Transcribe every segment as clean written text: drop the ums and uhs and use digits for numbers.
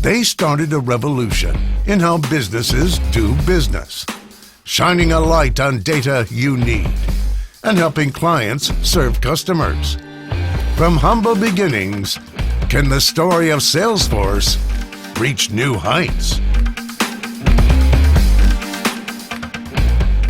They started a revolution in how businesses do business, shining a light on data you need and helping clients serve customers. From humble beginnings, can the story of Salesforce reach new heights?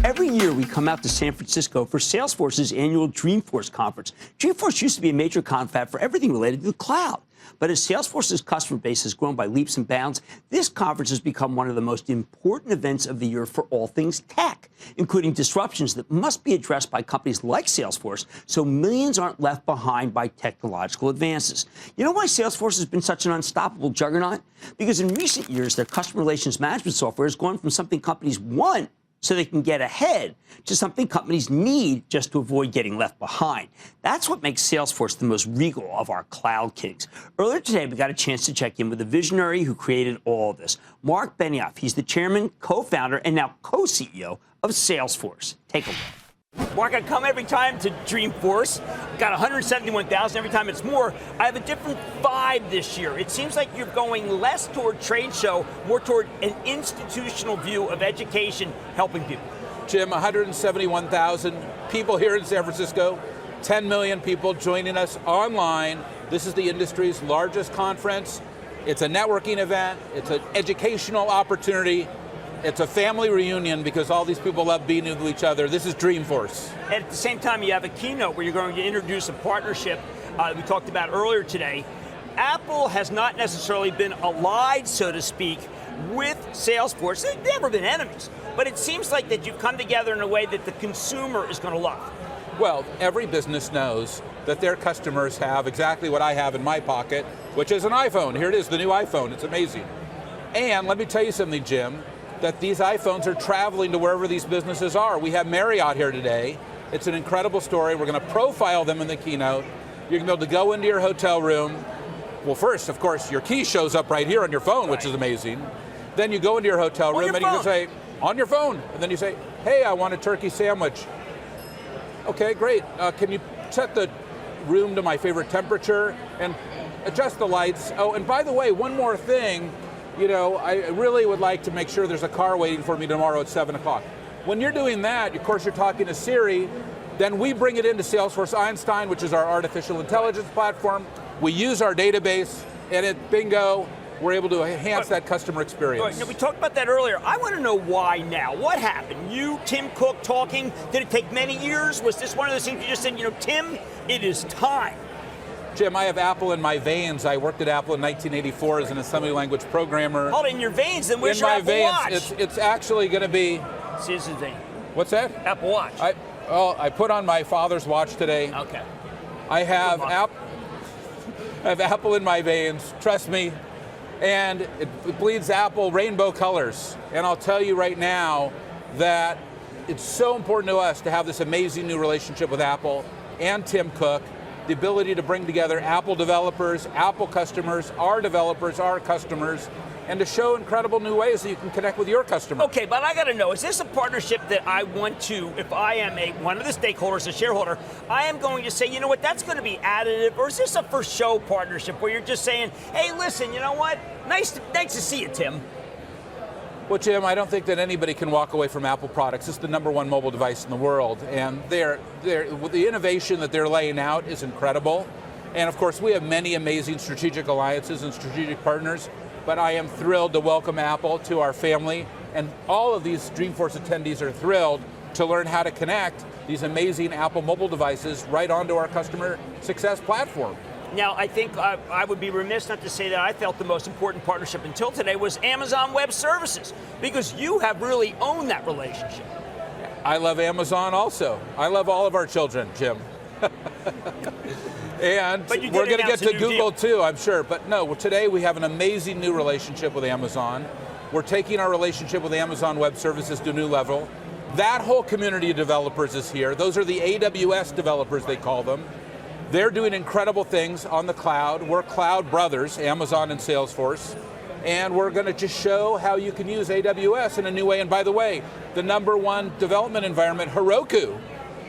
Every year we come out to San Francisco for Salesforce's annual Dreamforce conference. Dreamforce used to be a major confab for everything related to the cloud. But as Salesforce's customer base has grown by leaps and bounds, this conference has become one of the most important events of the year for all things tech, including disruptions that must be addressed by companies like Salesforce so millions aren't left behind by technological advances. You know why Salesforce has been such an unstoppable juggernaut? Because in recent years, their customer relations management software has gone from something companies want so they can get ahead to something companies need just to avoid getting left behind. That's what makes Salesforce the most regal of our cloud kings. Earlier today, we got a chance to check in with the visionary who created all of this, Marc Benioff. He's the chairman, co-founder, and now co-CEO of Salesforce. Take a look. Marc, I come every time to Dreamforce. Got 171,000 every time. It's more. I have a different vibe this year. It seems like you're going less toward trade show, more toward an institutional view of education, helping people. Jim, 171,000 people here in San Francisco, 10 million people joining us online. This is the industry's largest conference. It's a networking event. It's an educational opportunity. It's a family reunion because all these people love being with each other. This is Dreamforce. And at the same time, you have a keynote where you're going to introduce a partnership we talked about earlier today. Apple has not necessarily been allied, so to speak, with Salesforce. They've never been enemies. But it seems like that you've come together in a way that the consumer is going to love. Well, every business knows that their customers have exactly what I have in my pocket, which is an iPhone. Here it is, the new iPhone. It's amazing. And let me tell you something, Jim, that these iPhones are traveling to wherever these businesses are. We have Marriott here today. It's an incredible story. We're going to profile them in the keynote. You're going to be able to go into your hotel room. Well, first, of course, your key shows up right here on your phone, which is amazing. Then you go into your hotel room and you can say, on your phone. And then you say, hey, I want a turkey sandwich. Okay, great. Can you set the room to my favorite temperature and adjust the lights? Oh, and by the way, one more thing. You know, I really would like to make sure there's a car waiting for me tomorrow at 7 o'clock. When you're doing that, of course, you're talking to Siri, then we bring it into Salesforce Einstein, which is our artificial intelligence platform. We use our database, and bingo, we're able to enhance that customer experience. Right. Now, we talked about that earlier. I want to know why now. What happened? You, Tim Cook, talking? Did it take many years? Was this one of those things you just said, you know, Tim, it is time? Jim, I have Apple in my veins. I worked at Apple in 1984 as an assembly language programmer. Hold it in your veins, then where's your Apple Watch? It's actually going to be... Citizen vein. What's that? Apple Watch. I put on my father's watch today. Okay. I have Apple in my veins, trust me. And it bleeds Apple rainbow colors. And I'll tell you right now that it's so important to us to have this amazing new relationship with Apple and Tim Cook. The ability to bring together Apple developers, Apple customers, our developers, our customers, and to show incredible new ways that you can connect with your customer. Okay, but I got to know, is this a partnership that I want to, if I am one of the stakeholders, a shareholder, I am going to say, you know what, that's going to be additive, or is this a for show partnership where you're just saying, hey, listen, you know what, nice to see you, Tim. Well, Jim, I don't think that anybody can walk away from Apple products. It's the #1 mobile device in the world, and the innovation that they're laying out is incredible. And of course, we have many amazing strategic alliances and strategic partners, but I am thrilled to welcome Apple to our family, and all of these Dreamforce attendees are thrilled to learn how to connect these amazing Apple mobile devices right onto our customer success platform. Now, I think I would be remiss not to say that I felt the most important partnership until today was Amazon Web Services, because you have really owned that relationship. I love Amazon also. I love all of our children, Jim. And we're going to get to Google too, I'm sure. But no, today we have an amazing new relationship with Amazon. We're taking our relationship with Amazon Web Services to a new level. That whole community of developers is here. Those are the AWS developers, they call them. They're doing incredible things on the cloud. We're cloud brothers, Amazon and Salesforce. And we're going to just show how you can use AWS in a new way. And by the way, the #1 development environment, Heroku,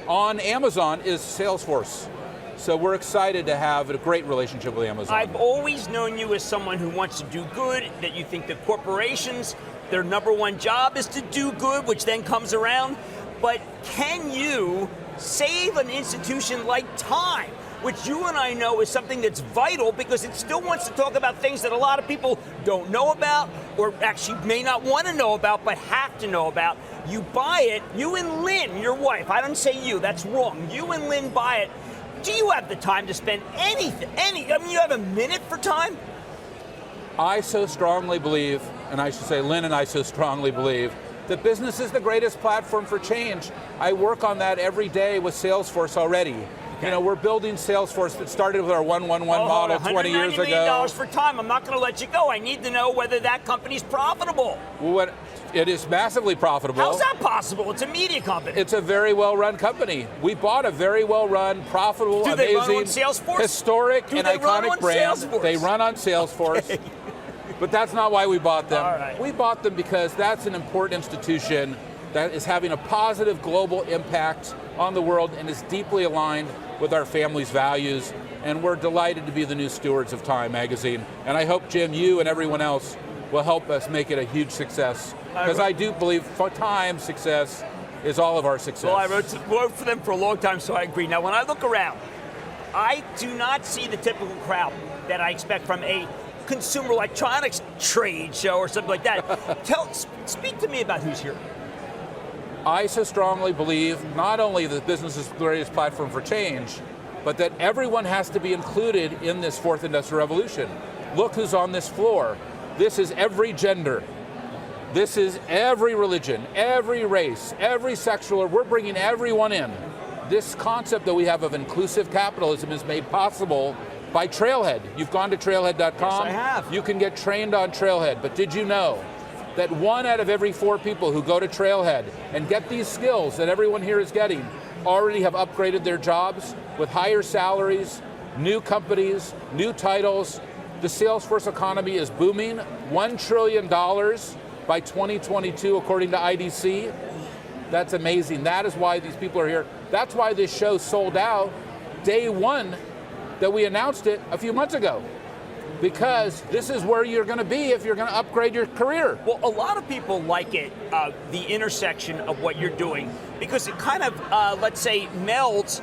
on Amazon is Salesforce. So we're excited to have a great relationship with Amazon. I've always known you as someone who wants to do good, that you think that corporations, their number one job is to do good, which then comes around. But can you save an institution like Time, which you and I know is something that's vital because it still wants to talk about things that a lot of people don't know about or actually may not want to know about but have to know about? You buy it, you and Lynn, your wife, I don't say you, that's wrong. You and Lynn buy it. Do you have the time to spend you have a minute for Time? I so strongly believe, and I should say Lynn and I so strongly believe, that business is the greatest platform for change. I work on that every day with Salesforce already. Okay. You know, we're building Salesforce that started with our 1-1-1 model 20 years ago. $190 million for Time. I'm not going to let you go. I need to know whether that company's profitable. Well, it is massively profitable. How's that possible? It's a media company. It's a very well-run company. We bought a very well-run, profitable, Do they amazing, run on Salesforce? Historic, Do and they run iconic on brand. Salesforce? They run on Salesforce. Okay. But that's not why we bought them. All right. We bought them because that's an important institution that is having a positive global impact on the world and is deeply aligned with our family's values. And we're delighted to be the new stewards of Time magazine. And I hope, Jim, you and everyone else will help us make it a huge success. Because I do believe for Time's success is all of our success. Well, I wrote for them for a long time, so I agree. Now, when I look around, I do not see the typical crowd that I expect from a consumer electronics trade show or something like that. Speak to me about who's here. I so strongly believe not only that business is the greatest platform for change, but that everyone has to be included in this fourth industrial revolution. Look who's on this floor. This is every gender. This is every religion, every race, every sexual. We're bringing everyone in. This concept that we have of inclusive capitalism is made possible by Trailhead. You've gone to trailhead.com. Yes, I have. You can get trained on Trailhead, but did you know that 1 out of every 4 people who go to Trailhead and get these skills that everyone here is getting already have upgraded their jobs with higher salaries, new companies, new titles? The Salesforce economy is booming. $1 trillion by 2022, according to IDC. That's amazing. That is why these people are here. That's why this show sold out day one that we announced it a few months ago. Because this is where you're going to be if you're going to upgrade your career. Well, a lot of people like it, the intersection of what you're doing, because it kind of, let's say, melds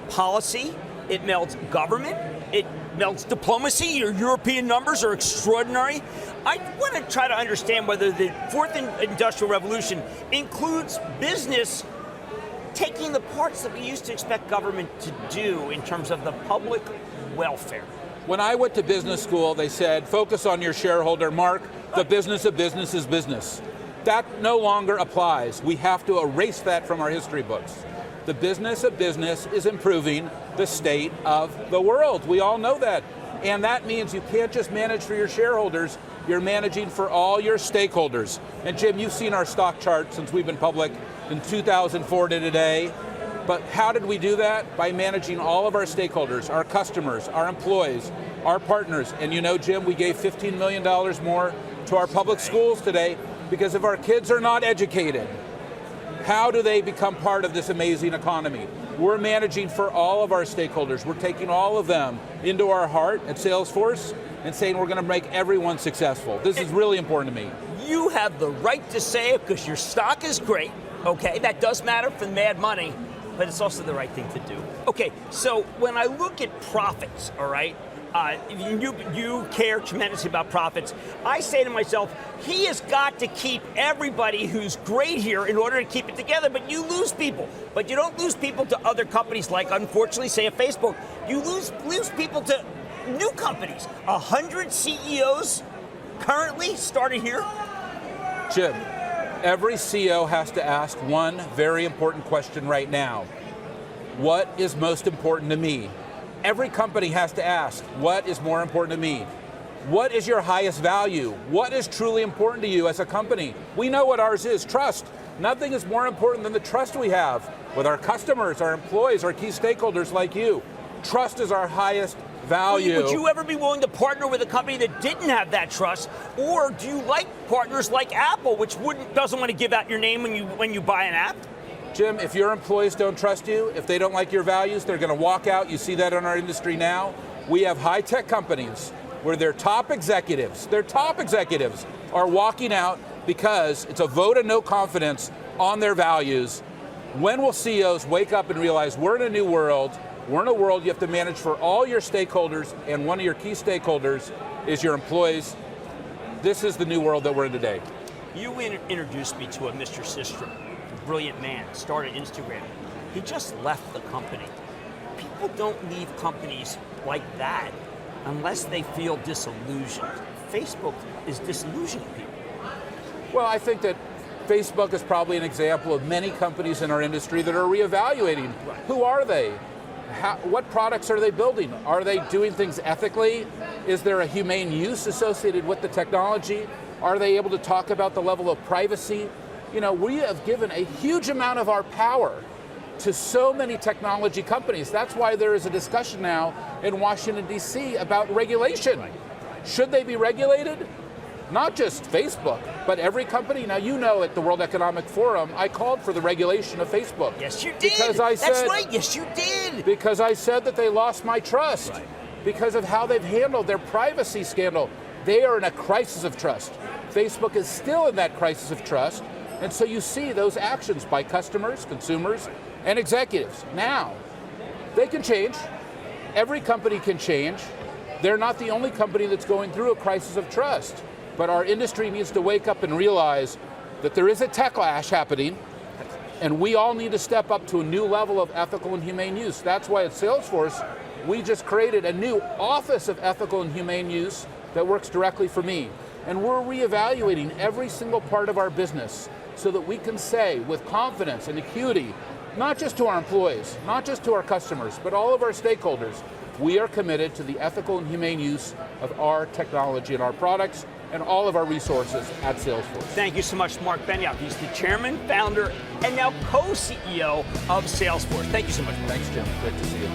policy, it melds government, it melds diplomacy. Your European numbers are extraordinary. I want to try to understand whether the fourth industrial revolution includes business taking the parts that we used to expect government to do in terms of the public welfare. When I went to business school, they said, focus on your shareholder. Mark, the business of business is business. That no longer applies. We have to erase that from our history books. The business of business is improving the state of the world. We all know that. And that means you can't just manage for your shareholders, you're managing for all your stakeholders. And Jim, you've seen our stock chart since we've been public in 2004 to today. But how did we do that? By managing all of our stakeholders, our customers, our employees, our partners. And you know, Jim, we gave $15 million more to our public schools today because if our kids are not educated, how do they become part of this amazing economy? We're managing for all of our stakeholders. We're taking all of them into our heart at Salesforce and saying we're going to make everyone successful. This is really important to me. You have the right to say it because your stock is great, okay? That does matter for Mad Money, but it's also the right thing to do. Okay, so when I look at profits, all right, you care tremendously about profits. I say to myself, he has got to keep everybody who's great here in order to keep it together, but you lose people. But you don't lose people to other companies like, unfortunately, say, a Facebook. You lose people to new companies. 100 CEOs currently started here? Jim, every CEO has to ask one very important question right now. What is most important to me? Every company has to ask, what is more important to me? What is your highest value? What is truly important to you as a company? We know what ours is, trust. Nothing is more important than the trust we have with our customers, our employees, our key stakeholders like you. Trust is our highest value. Would you ever be willing to partner with a company that didn't have that trust? Or do you like partners like Apple, which doesn't want to give out your name when you buy an app? Jim, if your employees don't trust you, if they don't like your values, they're going to walk out. You see that in our industry now. We have high-tech companies where their top executives are walking out because it's a vote of no confidence on their values. When will CEOs wake up and realize we're in a new world? We're in a world you have to manage for all your stakeholders, and one of your key stakeholders is your employees. This is the new world that we're in today. You introduced me to a Mr. Systrom, a brilliant man, started Instagram. He just left the company. People don't leave companies like that unless they feel disillusioned. Facebook is disillusioning people. Well, I think that Facebook is probably an example of many companies in our industry that are reevaluating. Right. Who are they? What products are they building? Are they doing things ethically? Is there a humane use associated with the technology? Are they able to talk about the level of privacy? You know, we have given a huge amount of our power to so many technology companies. That's why there is a discussion now in Washington, D.C. about regulation. Should they be regulated? Not just Facebook, but every company. Now, you know, at the World Economic Forum, I called for the regulation of Facebook. Yes, you did. Because I said, that's right. Yes, you did. Because I said that they lost my trust because of how they've handled their privacy scandal. They are in a crisis of trust. Facebook is still in that crisis of trust. And so you see those actions by customers, consumers, and executives. Now, they can change. Every company can change. They're not the only company that's going through a crisis of trust. But our industry needs to wake up and realize that there is a techlash happening, and we all need to step up to a new level of ethical and humane use. That's why at Salesforce, we just created a new Office of Ethical and Humane Use that works directly for me. And we're reevaluating every single part of our business so that we can say with confidence and acuity, not just to our employees, not just to our customers, but all of our stakeholders, we are committed to the ethical and humane use of our technology and our products and all of our resources at Salesforce. Thank you so much, Marc Benioff. He's the chairman, founder, and now co-CEO of Salesforce. Thank you so much, Marc. Thanks, Jim. Great to see you.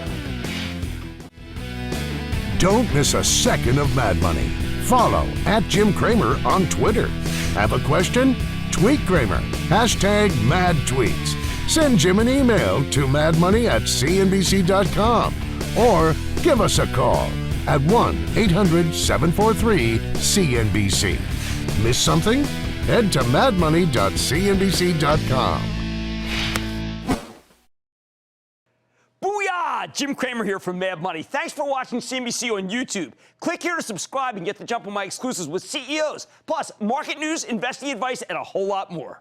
Don't miss a second of Mad Money. Follow @Jim Cramer on Twitter. Have a question? Tweet Cramer. #MadTweets. Send Jim an email to madmoney@cnbc.com or give us a call at 1-800-743-CNBC. Miss something? Head to madmoney.cnbc.com. Booyah! Jim Cramer here from Mad Money. Thanks for watching CNBC on YouTube. Click here to subscribe and get the jump on my exclusives with CEOs, plus market news, investing advice, and a whole lot more.